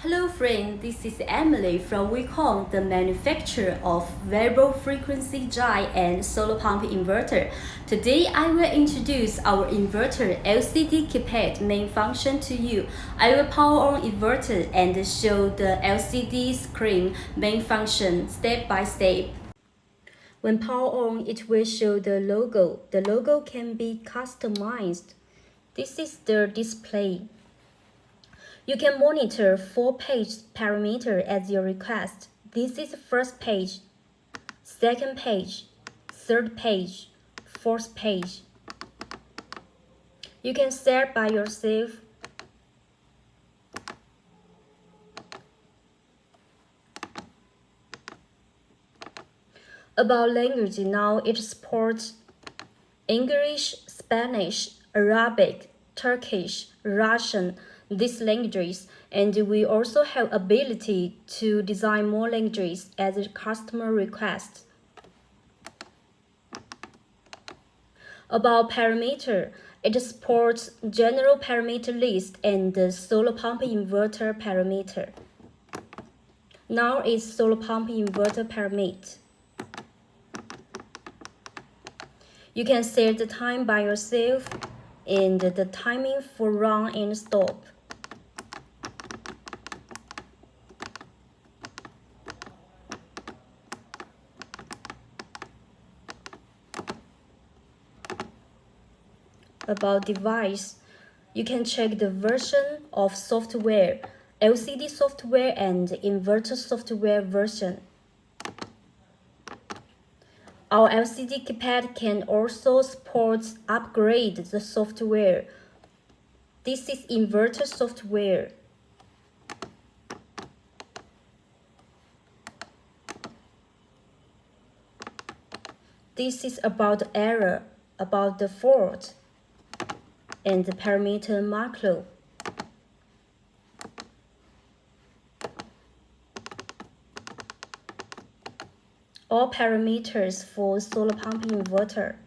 Hello friend, this is Emily from VEIKONG, the manufacturer of variable frequency drive and solar pump inverter. Today I will introduce our inverter LCD keypad main function to you. I will power on inverter and show the LCD screen main function step by step. When power on, it will show the logo. The logo can be customized. This is the display. You can monitor 4-page parameter at your request. This is the first page, second page, third page, fourth page. You can set by yourself. About language, now it supports English, Spanish, Arabic, Turkish, Russian, these languages, and we also have ability to design more languages as a customer request. About parameter, it supports general parameter list and the solar pump inverter parameter. Now is solar pump inverter parameter. You can set the time by yourself and the timing for run and stop. About device, you can check the version of software, LCD software and inverter software version. Our LCD keypad can also support upgrade the software. This is inverter software. This is about the error, about the fault, and the parameter macro. All parameters for solar pump inverter.